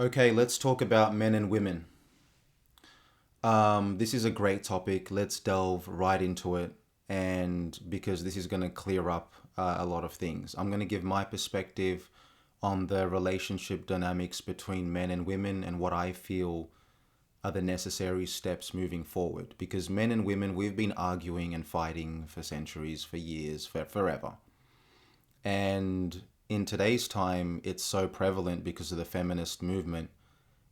Okay, let's talk about men and women. This is a great topic. Let's delve right into it. And because this is going to clear up a lot of things, I'm going to give my perspective on the relationship dynamics between men and women and what I feel are the necessary steps moving forward. Because men and women, we've been arguing and fighting for centuries, for years, forever. And in today's time, it's so prevalent because of the feminist movement.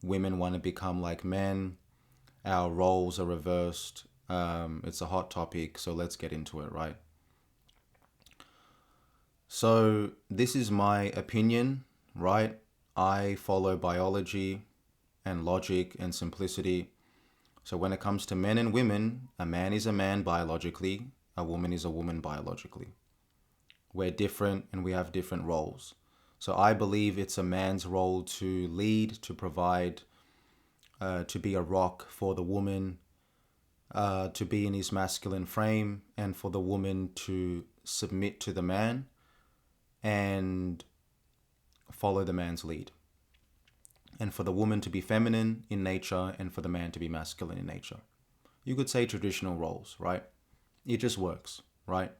Women want to become like men. Our roles are reversed. It's a hot topic, so let's get into it, right? So, this is my opinion, right? I follow biology and logic and simplicity. So, when it comes to men and women, a man is a man biologically, a woman is a woman biologically. We're different and we have different roles. So, I believe it's a man's role to lead, to provide, to be a rock for the woman, to be in his masculine frame, and for the woman to submit to the man and follow the man's lead. And for the woman to be feminine in nature and for the man to be masculine in nature. You could say traditional roles, right? It just works, right?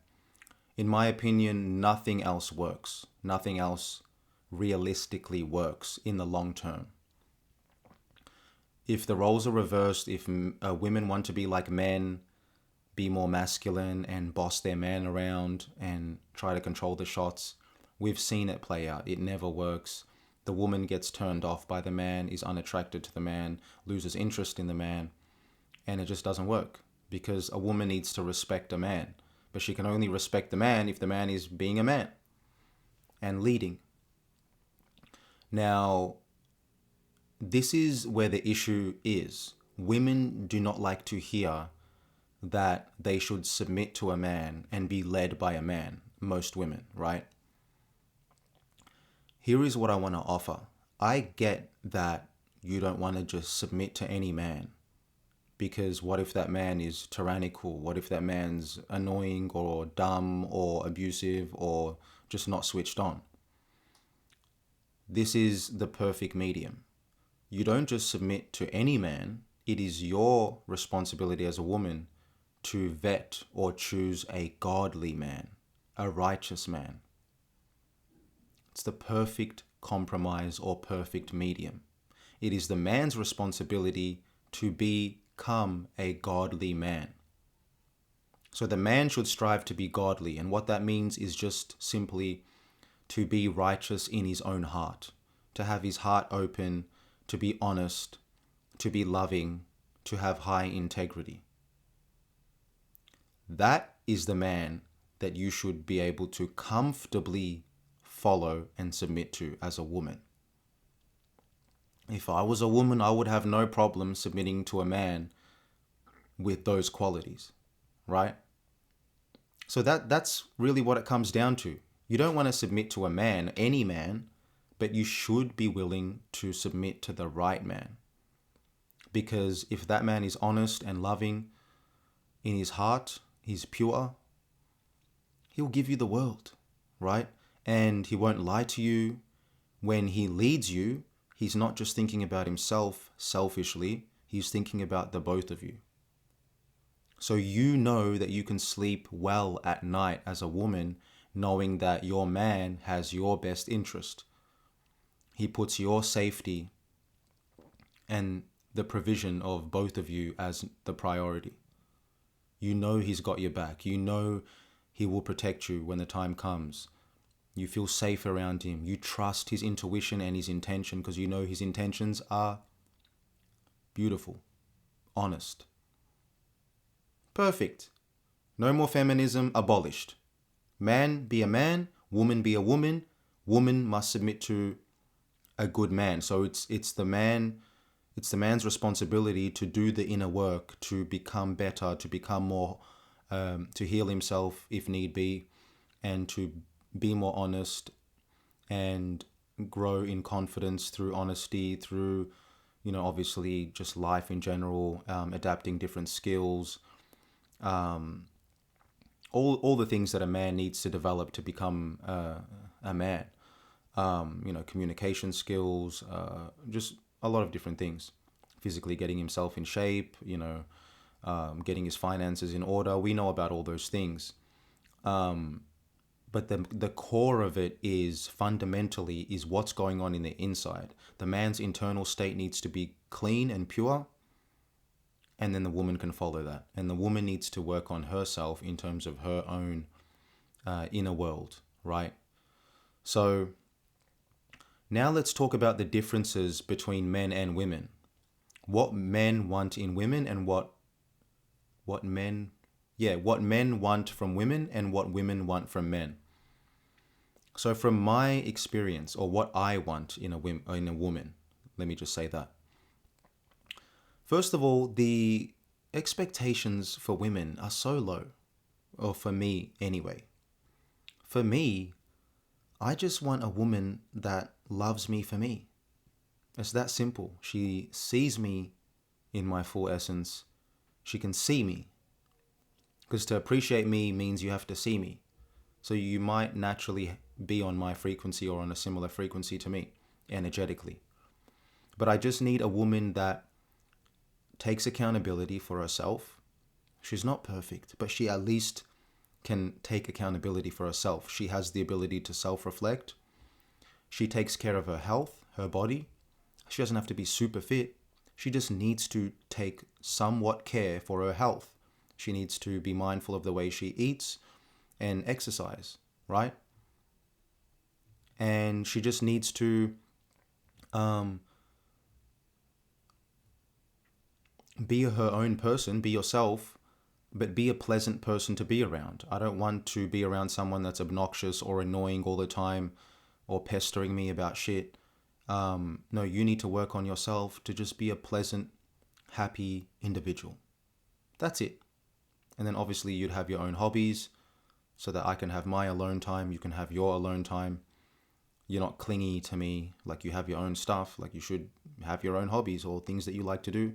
In my opinion, nothing else works. Nothing else realistically works in the long term. If the roles are reversed, if women want to be like men, be more masculine and boss their man around and try to control the shots, we've seen it play out. It never works. The woman gets turned off by the man, is unattracted to the man, loses interest in the man, and it just doesn't work because a woman needs to respect a man. But she can only respect the man if the man is being a man and leading. Now, this is where the issue is. Women do not like to hear that they should submit to a man and be led by a man. Most women, right? Here is what I want to offer. I get that you don't want to just submit to any man because what if that man is tyrannical? What if that man's annoying or dumb or abusive or just not switched on? This is the perfect medium. You don't just submit to any man. It is your responsibility as a woman to vet or choose a godly man, a righteous man. It's the perfect compromise or perfect medium. It is the man's responsibility to become a godly man. So the man should strive to be godly, and what that means is just simply to be righteous in his own heart, to have his heart open, to be honest, to be loving, to have high integrity. That is the man that you should be able to comfortably follow and submit to as a woman. If I was a woman, I would have no problem submitting to a man with those qualities, right? So that's really what it comes down to. You don't want to submit to a man, any man, but you should be willing to submit to the right man. Because if that man is honest and loving in his heart, he's pure, he'll give you the world, right? And he won't lie to you. When he leads you, he's not just thinking about himself selfishly, he's thinking about the both of you. So you know that you can sleep well at night as a woman, knowing that your man has your best interest. He puts your safety and the provision of both of you as the priority. You know he's got your back. You know he will protect you when the time comes. You feel safe around him. You trust his intuition and his intention because you know his intentions are beautiful, honest. Perfect. No more feminism, abolished. Man be a man, woman be a woman. Woman must submit to a good man. So it's the man's responsibility to do the inner work, to become better, to become more, to heal himself if need be, and to be more honest and grow in confidence through honesty, through, obviously just life in general, adapting different skills, all the things that a man needs to develop to become a man. communication skills, just a lot of different things. Physically getting himself in shape, getting his finances in order. We know about all those things. But the core of it is fundamentally is what's going on in the inside. The man's internal state needs to be clean and pure, and then the woman can follow that. And the woman needs to work on herself in terms of her own inner world, right? So now let's talk about the differences between men and women. What men want in women and what men want from women and what women want from men. So from my experience, or what I want in a woman, let me just say that. First of all, the expectations for women are so low, or for me anyway. For me, I just want a woman that loves me for me. It's that simple. She sees me in my full essence. She can see me. Because to appreciate me means you have to see me. So you might naturally be on my frequency or on a similar frequency to me, energetically. But I just need a woman that takes accountability for herself. She's not perfect, but she at least can take accountability for herself. She has the ability to self-reflect. She takes care of her health, her body. She doesn't have to be super fit. She just needs to take somewhat care for her health. She needs to be mindful of the way she eats and exercise, right? And she just needs to be her own person, be yourself, but be a pleasant person to be around. I don't want to be around someone that's obnoxious or annoying all the time or pestering me about shit. No, you need to work on yourself to just be a pleasant, happy individual. That's it. And then obviously you'd have your own hobbies so that I can have my alone time. You can have your alone time. You're not clingy to me. Like, you have your own stuff. Like, you should have your own hobbies or things that you like to do.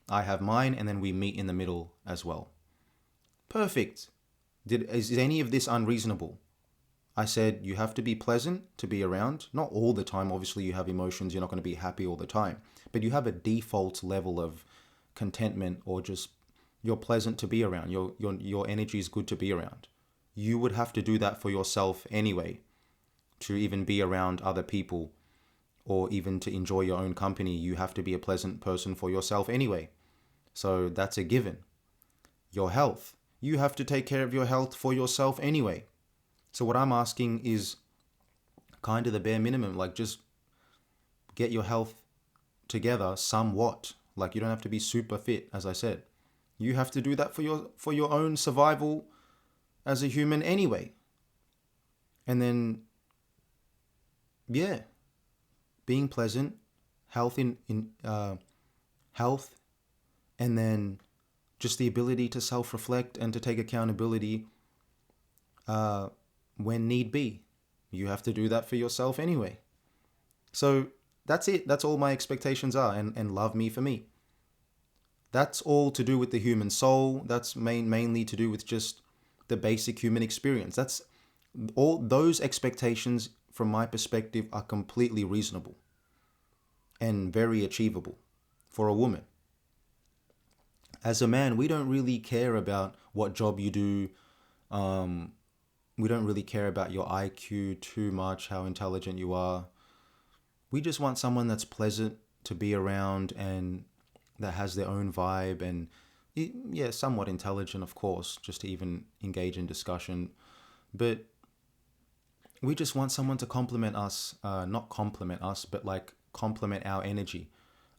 I have mine, and then we meet in the middle as well. Perfect. Is any of this unreasonable? I said you have to be pleasant to be around. Not all the time. Obviously, you have emotions. You're not going to be happy all the time. But you have a default level of contentment, or just you're pleasant to be around. Your energy is good to be around. You would have to do that for yourself anyway, to even be around other people, or even to enjoy your own company. You have to be a pleasant person for yourself anyway. So that's a given. Your health. You have to take care of your health for yourself anyway. So what I'm asking is kind of the bare minimum. Like, just get your health together somewhat. Like, you don't have to be super fit, as I said. You have to do that for your own survival as a human anyway. And then, yeah, being pleasant, health health, and then just the ability to self-reflect and to take accountability when need be. You have to do that for yourself anyway. So that's it. That's all my expectations are, and love me for me. That's all to do with the human soul. That's mainly to do with just the basic human experience. That's all. Those expectations, from my perspective, are completely reasonable and very achievable for a woman. As a man, we don't really care about what job you do. We don't really care about your IQ too much, how intelligent you are. We just want someone that's pleasant to be around and that has their own vibe and, yeah, somewhat intelligent, of course, just to even engage in discussion. But we just want someone to complement us, not compliment us, but like complement our energy.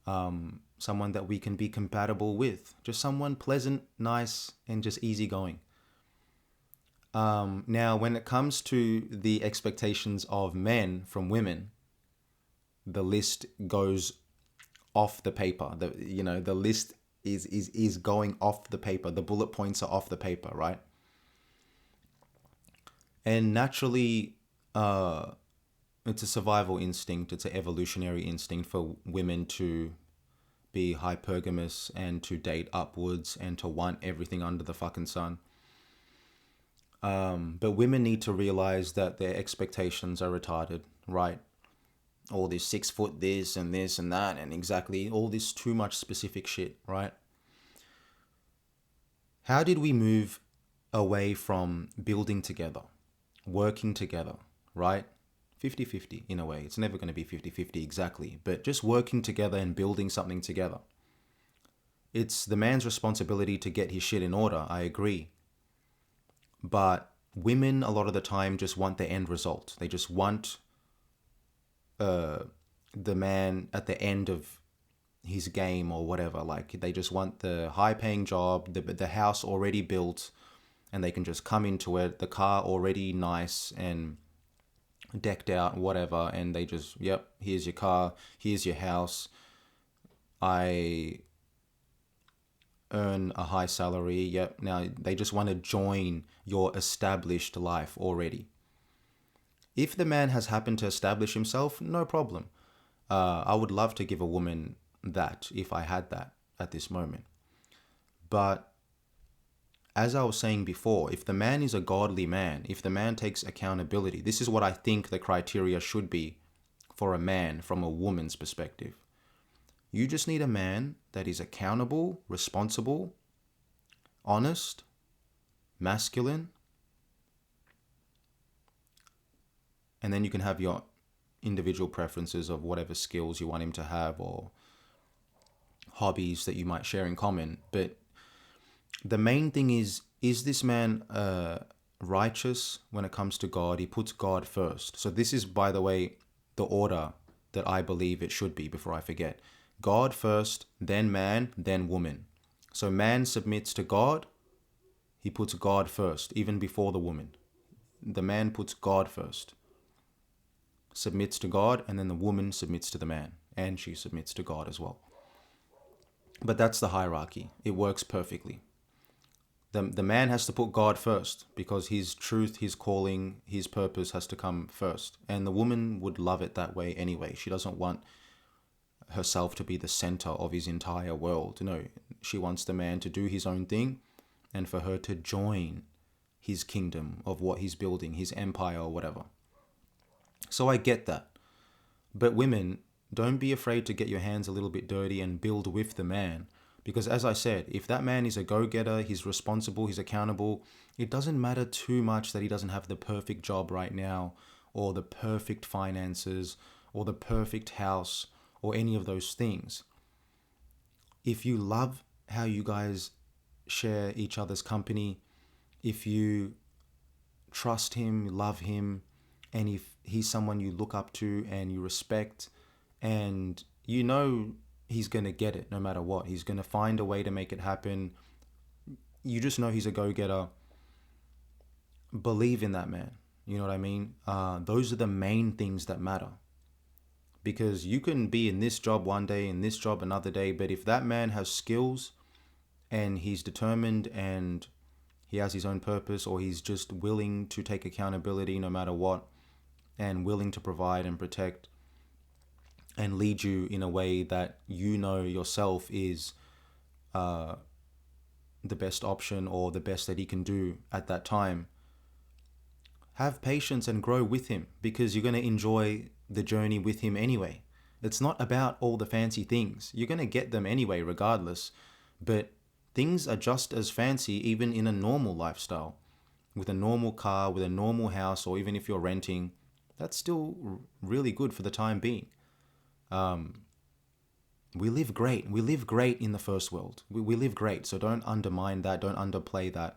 Someone that we can be compatible with. Just someone pleasant, nice, and just easygoing. Now, when it comes to the expectations of men from women, the list goes off the paper. The list is going off the paper. The bullet points are off the paper, right? And naturally, it's a survival instinct. It's an evolutionary instinct for women to be hypergamous and to date upwards and to want everything under the fucking sun. But women need to realize that their expectations are retarded, right? all this 6 foot this and that, and exactly all this too much specific shit, right? How did we move away from building together, working together, right? 50-50 in a way. It's never going to be 50-50 exactly, but just working together and building something together. It's the man's responsibility to get his shit in order, I agree. But women a lot of the time just want the end result. They just want the man at the end of his game or whatever. Like they just want the high paying job, the house already built, and they can just come into it, the car already nice and decked out, whatever, and they just, yep, here's your car, here's your house. I earn a high salary. Yep. Now they just want to join your established life already. If the man has happened to establish himself, no problem. I would love to give a woman that if I had that at this moment. But as I was saying before, if the man is a godly man, if the man takes accountability, this is what I think the criteria should be for a man from a woman's perspective. You just need a man that is accountable, responsible, honest, masculine, and then you can have your individual preferences of whatever skills you want him to have or hobbies that you might share in common. But the main thing is this man righteous when it comes to God? He puts God first. So this is, by the way, the order that I believe it should be before I forget. God first, then man, then woman. So man submits to God. He puts God first, even before the woman. The man puts God first, submits to God, and then the woman submits to the man, and she submits to God as well. But that's the hierarchy. It works perfectly. The man has to put God first because his truth, his calling, his purpose has to come first. And the woman would love it that way anyway. She doesn't want herself to be the center of his entire world. No, she wants the man to do his own thing and for her to join his kingdom of what he's building, his empire or whatever. So I get that. But women, don't be afraid to get your hands a little bit dirty and build with the man. Because as I said, if that man is a go-getter, he's responsible, he's accountable, it doesn't matter too much that he doesn't have the perfect job right now or the perfect finances or the perfect house or any of those things. If you love how you guys share each other's company, if you trust him, love him, and if he's someone you look up to and you respect, and you know he's going to get it no matter what, he's going to find a way to make it happen, you just know he's a go-getter, believe in that man. You know what I mean? Those are the main things that matter. Because you can be in this job one day, in this job another day, but if that man has skills and he's determined and he has his own purpose, or he's just willing to take accountability no matter what, and willing to provide and protect and lead you in a way that you know yourself is the best option or the best that he can do at that time, have patience and grow with him, because you're going to enjoy the journey with him anyway. It's not about all the fancy things. You're going to get them anyway regardless, but things are just as fancy even in a normal lifestyle. With a normal car, with a normal house, or even if you're renting, that's still really good for the time being. We live great. We live great in the first world. We live great. So don't undermine that. Don't underplay that.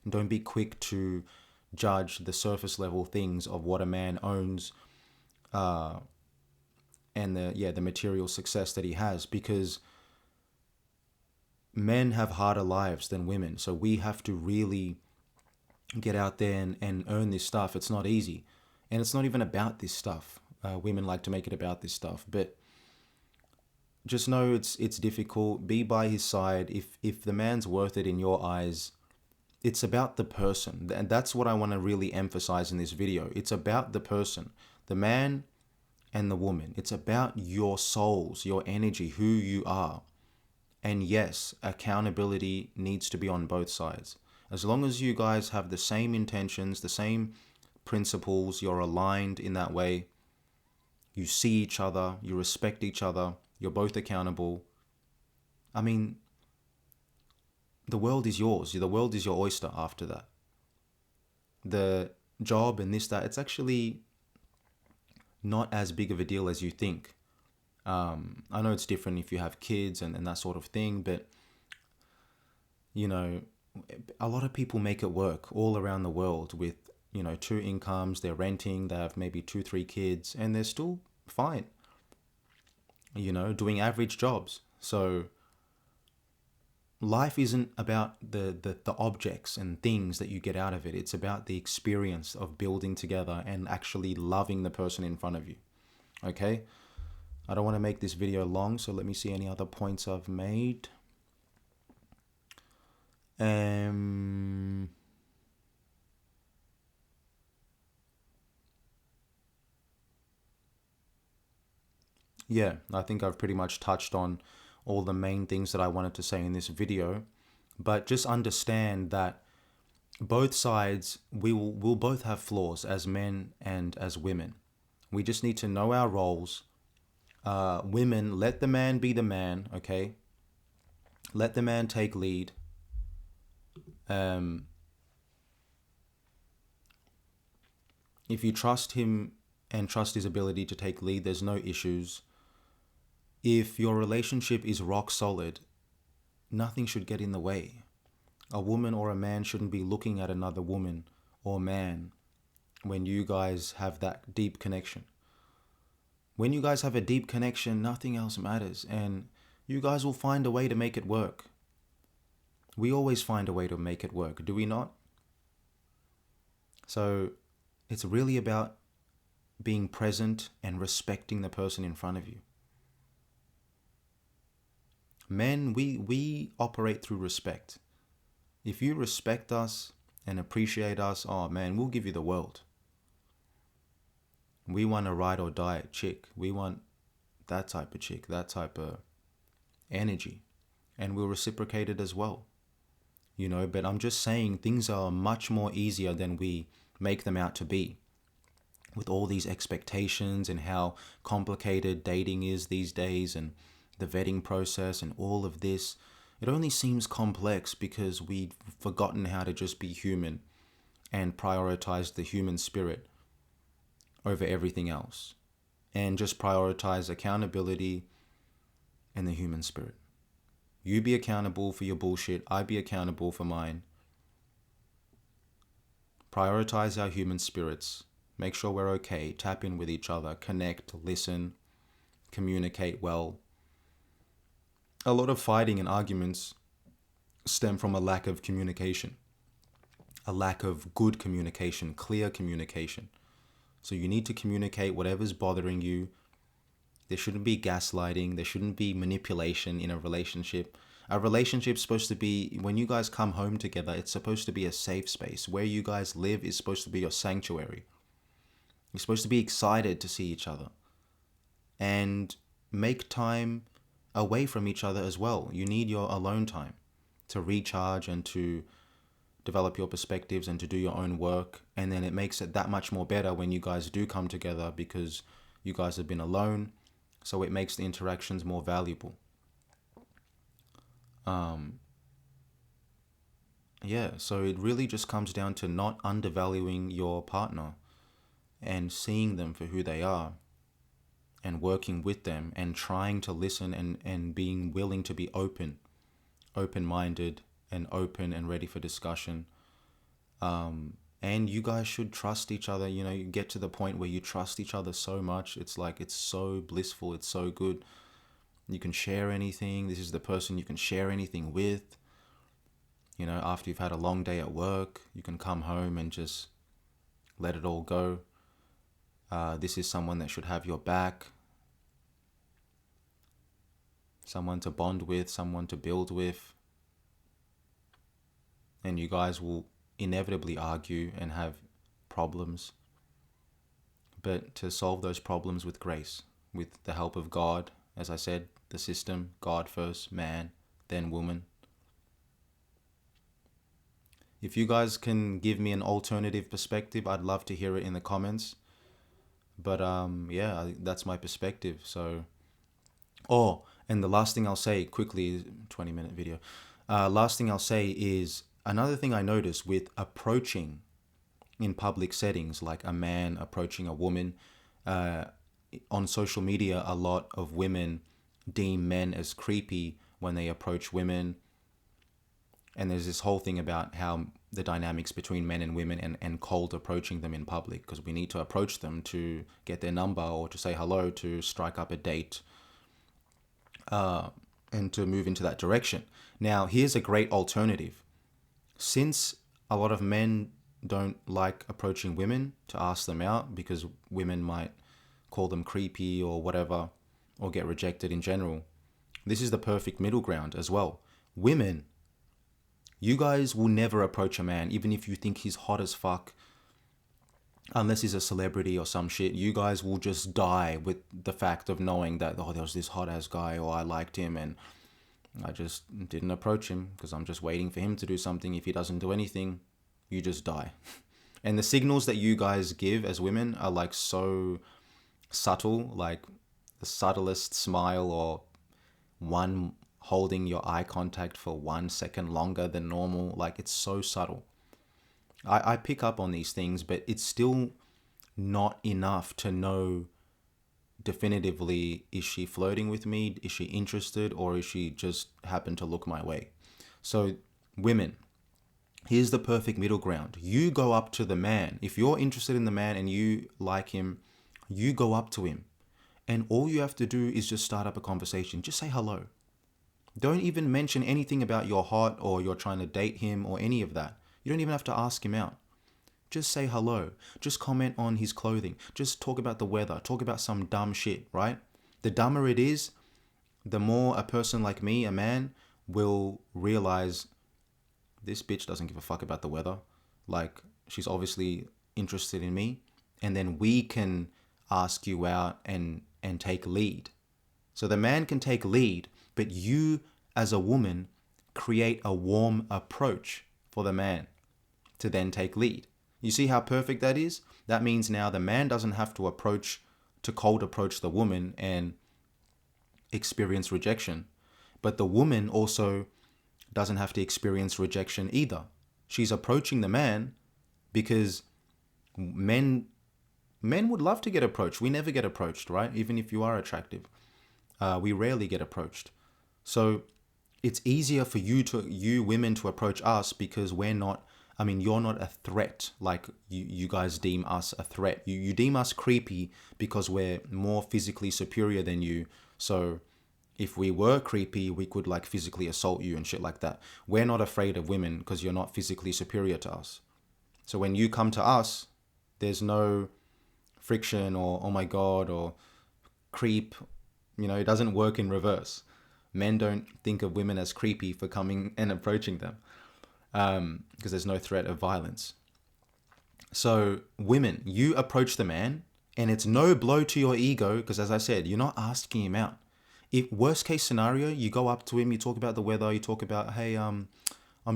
And don't be quick to judge the surface level things of what a man owns and the material success that he has, because men have harder lives than women. So we have to really get out there and earn this stuff. It's not easy. And it's not even about this stuff. Women like to make it about this stuff, but just know it's difficult. Be by his side. If the man's worth it in your eyes, it's about the person. And that's what I want to really emphasize in this video. It's about the person, the man and the woman. It's about your souls, your energy, who you are. And yes, accountability needs to be on both sides. As long as you guys have the same intentions, the same principles, you're aligned in that way, you see each other, you respect each other, you're both accountable. I mean, the world is yours. The world is your oyster after that. The job and this, that, it's actually not as big of a deal as you think. I know it's different if you have kids and that sort of thing, but you know, a lot of people make it work all around the world with, you know, two incomes, they're renting, they have maybe 2, 3 kids, and they're still fine, you know, doing average jobs. So life isn't about the objects and things that you get out of it. It's about the experience of building together and actually loving the person in front of you. Okay? I don't want to make this video long, so let me see any other points I've made. Yeah, I think I've pretty much touched on all the main things that I wanted to say in this video. But just understand that both sides, we'll both have flaws as men and as women. We just need to know our roles. Women, let the man be the man, okay? Let the man take lead. If you trust him and trust his ability to take lead, there's no issues. If your relationship is rock solid, nothing should get in the way. A woman or a man shouldn't be looking at another woman or man when you guys have that deep connection. When you guys have a deep connection, nothing else matters, and you guys will find a way to make it work. We always find a way to make it work, do we not? So it's really about being present and respecting the person in front of you. Men, we operate through respect. If you respect us and appreciate us, oh man, we'll give you the world. We want a ride or die chick. We want that type of chick, that type of energy. And we'll reciprocate it as well. You know, but I'm just saying things are much more easier than we make them out to be. With all these expectations and how complicated dating is these days and the vetting process and all of this, it only seems complex because we've forgotten how to just be human and prioritize the human spirit over everything else, and just prioritize accountability and the human spirit. You be accountable for your bullshit, I be accountable for mine. Prioritize our human spirits. Make sure we're okay. Tap in with each other. Connect, listen, communicate well. A lot of fighting and arguments stem from a lack of communication. A lack of good communication, clear communication. So you need to communicate whatever's bothering you. There shouldn't be gaslighting. There shouldn't be manipulation in a relationship. A relationship's supposed to be, when you guys come home together, it's supposed to be a safe space. Where you guys live is supposed to be your sanctuary. You're supposed to be excited to see each other. And make time away from each other as well. You need your alone time to recharge and to develop your perspectives and to do your own work. And then it makes it that much more better when you guys do come together because you guys have been alone. So it makes the interactions more valuable. Yeah, so it really just comes down to not undervaluing your partner and seeing them for who they are and working with them and trying to listen and being willing to be open-minded and open and ready for discussion. And you guys should trust each other. You know, you get to the point where you trust each other so much. It's like, it's so blissful. It's so good. You can share anything. This is the person you can share anything with. You know, after you've had a long day at work, you can come home and just let it all go. This is someone that should have your back. Someone to bond with, someone to build with. And you guys will inevitably argue and have problems. But to solve those problems with grace, with the help of God, as I said, the system, God first, man, then woman. If you guys can give me an alternative perspective, I'd love to hear it in the comments. But yeah, that's my perspective. So, oh, and the last thing I'll say quickly, 20-minute video. Last thing I'll say is another thing I noticed with approaching in public settings, like a man approaching a woman. On social media, a lot of women deem men as creepy when they approach women. And there's this whole thing about how the dynamics between men and women and cold approaching them in public, because we need to approach them to get their number or to say hello, to strike up a date, and to move into that direction. Now, here's a great alternative. Since a lot of men don't like approaching women to ask them out because women might call them creepy or whatever, or get rejected in general, this is the perfect middle ground as well. Women, you guys will never approach a man, even if you think he's hot as fuck, unless he's a celebrity or some shit. You guys will just die with the fact of knowing that, oh, there was this hot ass guy, or I liked him and I just didn't approach him because I'm just waiting for him to do something. If he doesn't do anything, you just die. And the signals that you guys give as women are like so subtle, like the subtlest smile, or one holding your eye contact for 1 second longer than normal. Like, it's so subtle. I pick up on these things, but it's still not enough to know definitively, is she flirting with me? Is she interested? Or is she just happened to look my way? So women, here's the perfect middle ground. You go up to the man. If you're interested in the man and you like him, you go up to him. And all you have to do is just start up a conversation. Just say hello. Don't even mention anything about you're hot or you're trying to date him or any of that. You don't even have to ask him out. Just say hello. Just comment on his clothing. Just talk about the weather. Talk about some dumb shit, right? The dumber it is, the more a person like me, a man, will realize this bitch doesn't give a fuck about the weather. Like, she's obviously interested in me. And then we can ask you out and take lead. So the man can take lead, but you as a woman create a warm approach for the man to then take lead. You see how perfect that is? That means now the man doesn't have to cold approach the woman and experience rejection. But the woman also doesn't have to experience rejection either. She's approaching the man because men would love to get approached. We never get approached, right? Even if you are attractive. We rarely get approached. So it's easier for you women to approach us because you're not a threat. Like you guys deem us a threat. You deem us creepy because we're more physically superior than you. So if we were creepy, we could like physically assault you and shit like that. We're not afraid of women because you're not physically superior to us. So when you come to us, there's no friction or oh my God or creep. It doesn't work in reverse. Men don't think of women as creepy for coming and approaching them because there's no threat of violence. So women, you approach the man and it's no blow to your ego because, as I said, you're not asking him out. If worst case scenario, you go up to him, you talk about the weather, you talk about, hey, I'm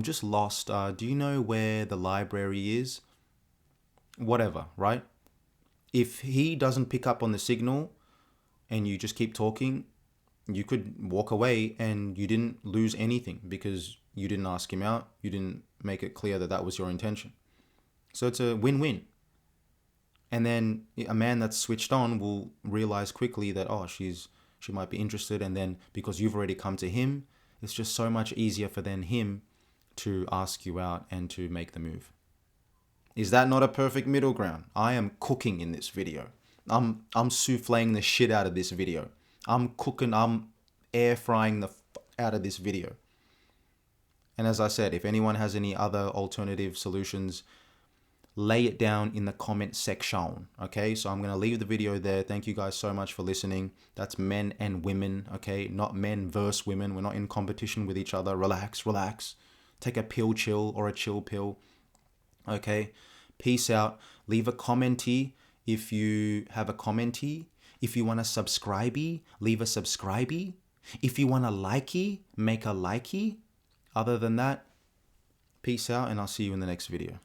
just lost. Do you know where the library is? Whatever, right? If he doesn't pick up on the signal and you just keep talking, you could walk away and you didn't lose anything because you didn't ask him out. You didn't make it clear that that was your intention. So it's a win-win. And then a man that's switched on will realize quickly that, oh, she might be interested. And then because you've already come to him, it's just so much easier for then him to ask you out and to make the move. Is that not a perfect middle ground? I am cooking in this video. I'm souffling the shit out of this video. I'm cooking, I'm air frying the out of this video. And as I said, if anyone has any other alternative solutions, lay it down in the comment section. Okay, so I'm going to leave the video there. Thank you guys so much for listening. That's men and women, okay? Not men versus women. We're not in competition with each other. Relax. Take a pill chill or a chill pill. Okay, peace out. Leave a commenty if you have a commenty. If you want to subscribey, leave a subscribey. If you want a likey, make a likey. Other than that, peace out and I'll see you in the next video.